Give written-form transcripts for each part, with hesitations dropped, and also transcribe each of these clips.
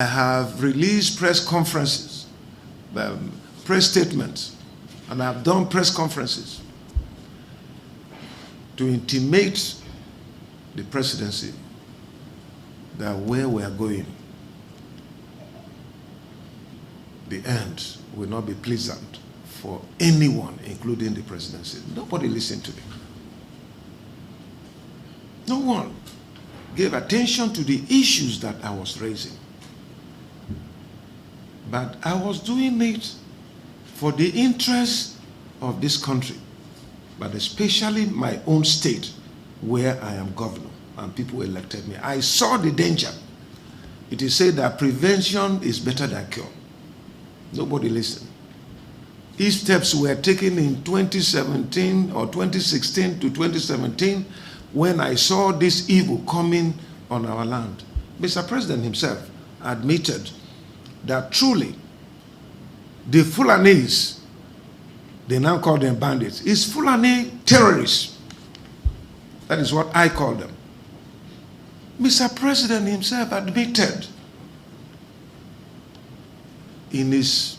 I have released press conferences, press statements, and I've done press conferences to intimate the presidency that where we are going, the end will not be pleasant for anyone, including the presidency. Nobody listened to me. No one gave attention to the issues that I was raising. But I was doing it for the interest of this country, but especially my own state where I am governor and people elected me. I saw the danger. It is said that prevention is better than cure. Nobody listened. If steps were taken in 2017 or 2016 to 2017, when I saw this evil coming on our land, Mr. President himself admitted that truly the Fulanis, they now call them bandits, is Fulani terrorists. That is what I call them. Mr. President himself admitted in his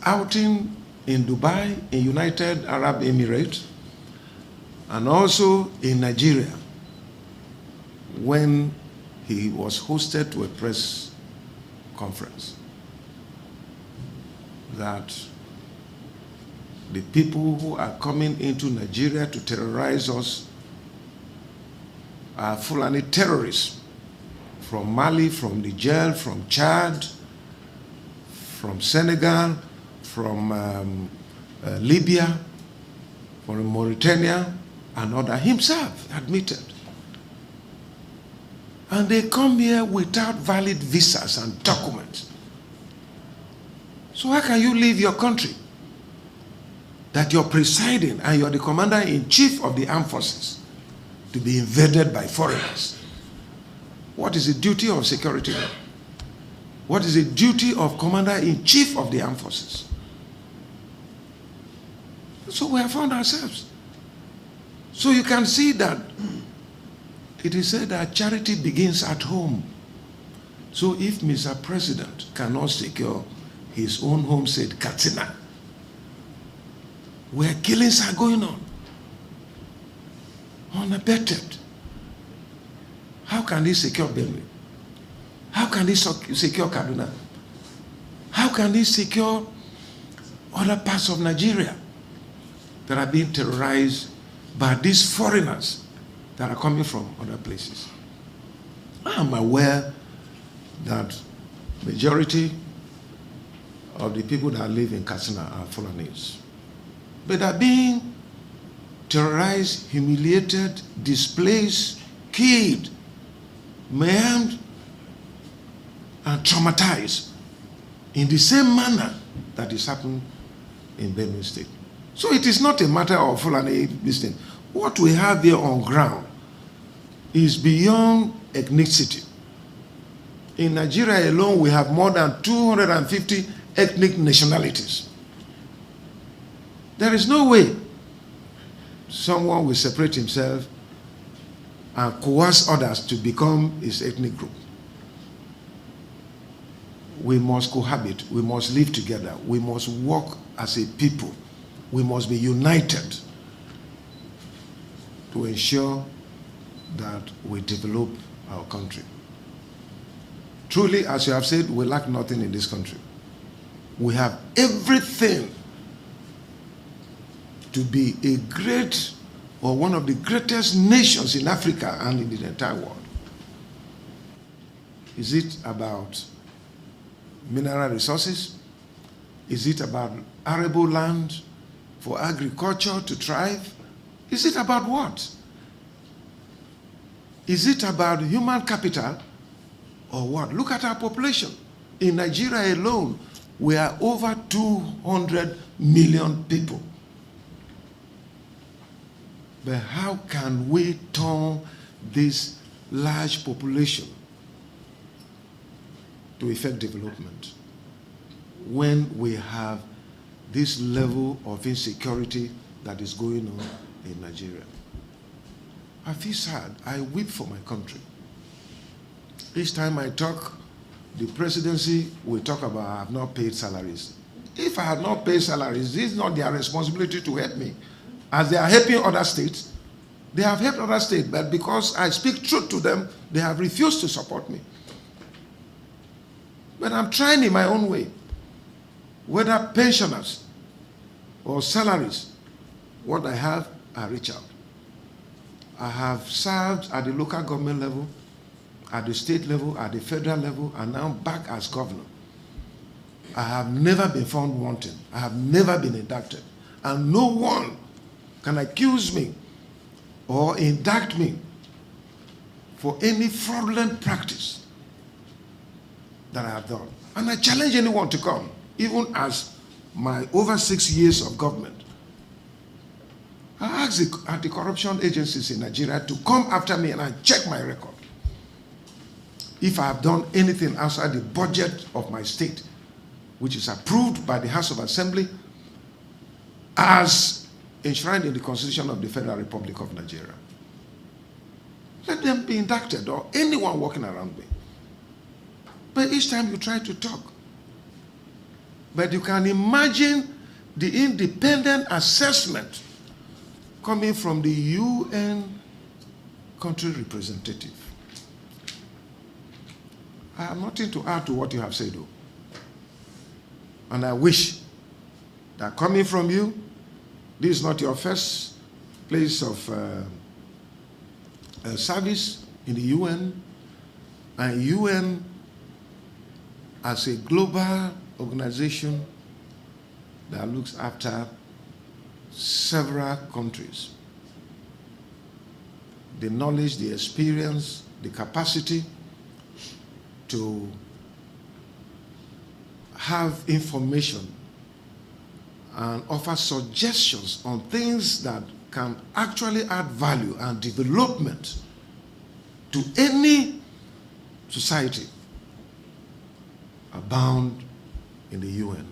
outing in Dubai, in United Arab Emirates, and also in Nigeria, when he was hosted to a press conference, that the people who are coming into Nigeria to terrorize us are Fulani terrorists from Mali, from Niger, from Chad, from Senegal, from Libya, from Mauritania, and other. Himself admitted. And they come here without valid visas and documents. So how can you leave your country that you're presiding and you're the commander-in-chief of the armed forces to be invaded by foreigners? What is the duty of security? What is the duty of commander-in-chief of the armed forces? So we have found ourselves. So you can see that it is said that charity begins at home. So if Mr. President cannot secure his own home, said Katsina, where killings are going on, unabated, how can he secure Benue? How can he secure Kaduna? How can he secure other parts of Nigeria that are being terrorized by these foreigners that are coming from other places? I am aware that majority of the people that live in Katsina are Fulanis. But are being terrorized, humiliated, displaced, killed, maimed, and traumatized in the same manner that is happening in Benue State. So it is not a matter of Fulani listening. What we have here on ground is beyond ethnicity. In Nigeria alone, we have more than 250 ethnic nationalities. There is no way someone will separate himself and coerce others to become his ethnic group. We must cohabit, we must live together, we must work as a people, we must be united to ensure that we develop our country. Truly, as you have said, we lack nothing in this country. We have everything to be a great or one of the greatest nations in Africa and in the entire world. Is it about mineral resources? Is it about arable land for agriculture to thrive? Is it about what? Is it about human capital or what? Look at our population. In Nigeria alone, we are over 200 million people. But how can we turn this large population to effect development when we have this level of insecurity that is going on in Nigeria? I feel sad. I weep for my country. Each time I talk the presidency will talk about I have not paid salaries. If I have not paid salaries, this is not their responsibility to help me. As they are helping other states, they have helped other states, but because I speak truth to them, they have refused to support me. But I'm trying in my own way, whether pensioners or salaries, what I have, I reach out. I have served at the local government level, at the state level, at the federal level, and now back as governor. I have never been found wanting. I have never been indicted. And no one can accuse me or indict me for any fraudulent practice that I have done. And I challenge anyone to come, even as my over 6 years of government. I ask the anti-corruption agencies in Nigeria to come after me and I check my record. If I have done anything outside the budget of my state, which is approved by the House of Assembly as enshrined in the Constitution of the Federal Republic of Nigeria, let them be indicted, or anyone walking around me. But each time you try to talk. But you can imagine the independent assessment coming from the UN country representative. I have nothing to add to what you have said, though. And I wish that coming from you, this is not your first place of service in the UN, and UN as a global organization that looks after several countries. The knowledge, the experience, the capacity to have information and offer suggestions on things that can actually add value and development to any society abound in the UN.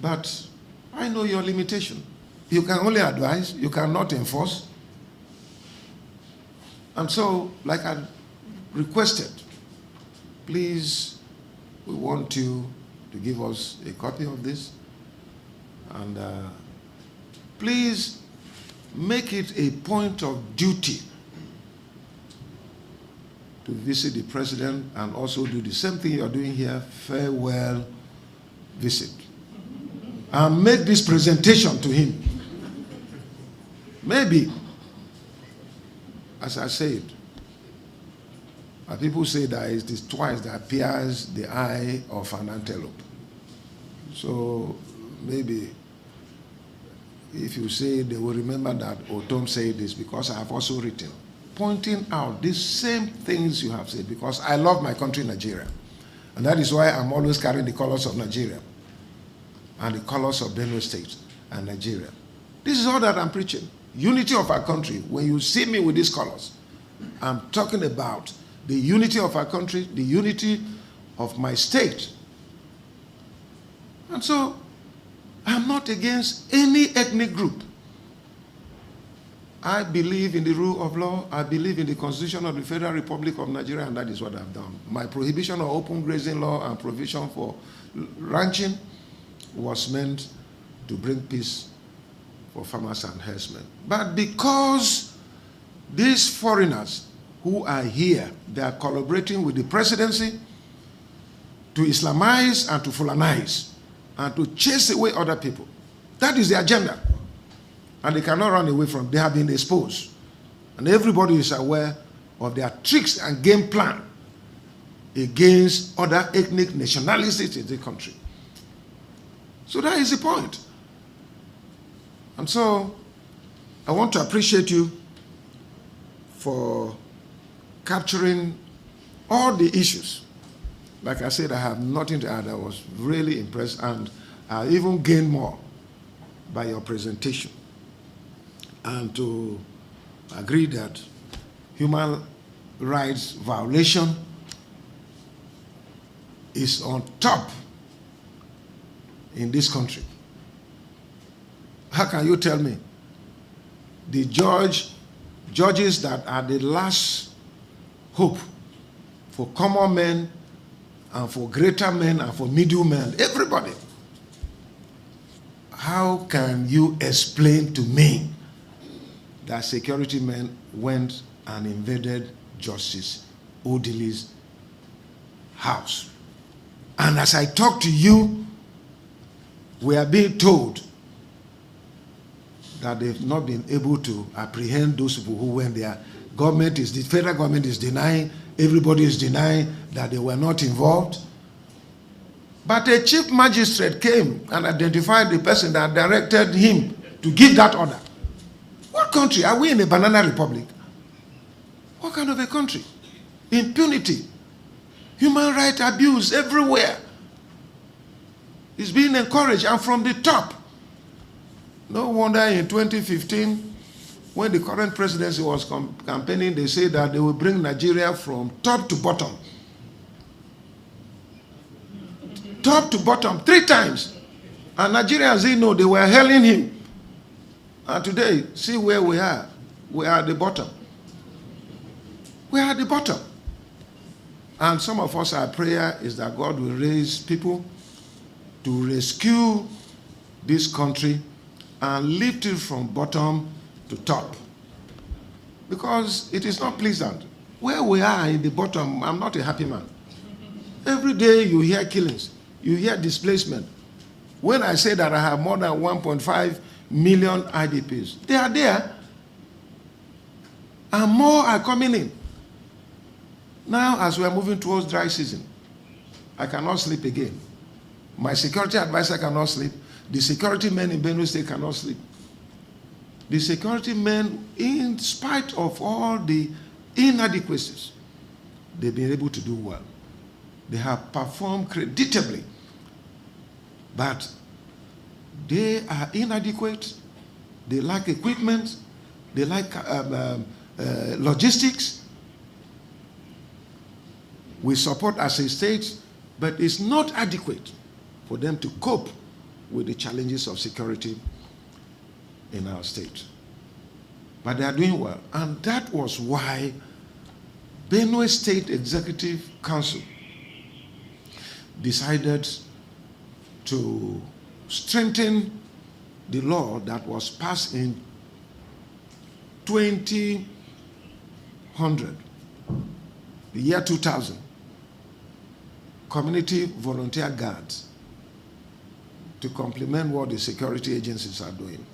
But I know your limitation. You can only advise, you cannot enforce. And so, like I requested, please, we want you to give us a copy of this. And please make it a point of duty to visit the president and also do the same thing you're doing here, farewell visit. And make this presentation to him. Maybe, as I said, people say that it is twice that pierces the eye of an antelope. So maybe if you say, they will remember that Ortom said this, because I have also written, pointing out these same things you have said, because I love my country, Nigeria. And that is why I'm always carrying the colors of Nigeria and the colors of Benue State and Nigeria. This is all that I'm preaching. Unity of our country. When you see me with these colors, I'm talking about the unity of our country, the unity of my state. And so, I'm not against any ethnic group. I believe in the rule of law. I believe in the Constitution of the Federal Republic of Nigeria, and that is what I've done. My prohibition of open grazing law and provision for ranching was meant to bring peace for farmers and herdsmen. But because these foreigners who are here, they are collaborating with the presidency to Islamize and to Fulanize and to chase away other people. That is the agenda. And they cannot run away from it. They have been exposed. And everybody is aware of their tricks and game plan against other ethnic nationalities in the country. So that is the point. And so I want to appreciate you for capturing all the issues. Like I said, I have nothing to add. I was really impressed, and I even gained more by your presentation. And to agree that human rights violation is on top in this country. How can you tell me the judges that are the last hope for common men and for greater men and for middle men, everybody. How can you explain to me that security men went and invaded Justice Odili's house? And as I talk to you, we are being told that they've not been able to apprehend those people who went there. The federal government is denying, everybody is denying that they were not involved. But a chief magistrate came and identified the person that directed him to give that order. What country? Are we in a banana republic? What kind of a country? Impunity, human rights abuse everywhere is being encouraged, and from the top. No wonder in 2015, when the current presidency was campaigning, they said that they will bring Nigeria from top to bottom. Top to bottom, 3 times. And Nigerians didn't know, they were hailing him. And today, see where we are. We are at the bottom. We are at the bottom. And some of us, our prayer is that God will raise people to rescue this country and lift it from bottom to top. Because it is not pleasant. Where we are in the bottom, I'm not a happy man. Every day you hear killings, you hear displacement. When I say that I have more than 1.5 million IDPs, they are there, and more are coming in. Now, as we are moving towards dry season, I cannot sleep again. My security advisor cannot sleep. The security men in Benue State cannot sleep. The security men, in spite of all the inadequacies, they've been able to do well. They have performed creditably. But they are inadequate. They lack equipment. They lack logistics. We support as a state, but it's not adequate for them to cope with the challenges of security in our state. But they are doing well. And that was why Benue State Executive Council decided to strengthen the law that was passed in 2000, the year 2000, community volunteer guards, to complement what the security agencies are doing.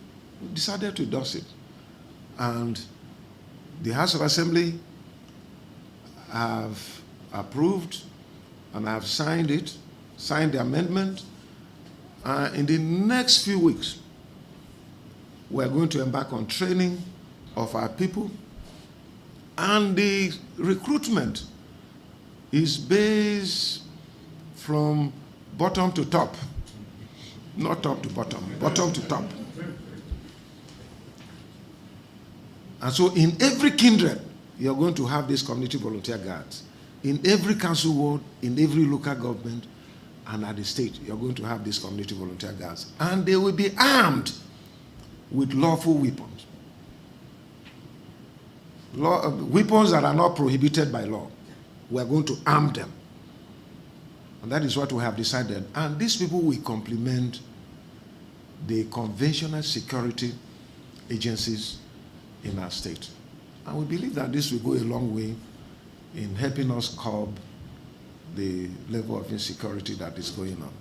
We decided to endorse it. And the House of Assembly have approved and have signed it, signed the amendment. In the next few weeks, we're going to embark on training of our people. And the recruitment is based from bottom to top. Not top to bottom, bottom to top. And so in every kindred, you're going to have these community volunteer guards. In every council ward, in every local government, and at the state, you're going to have these community volunteer guards. And they will be armed with lawful weapons. Weapons that are not prohibited by law. We're going to arm them. And that is what we have decided. And these people will complement the conventional security agencies in our state. And we believe that this will go a long way in helping us curb the level of insecurity that is going on.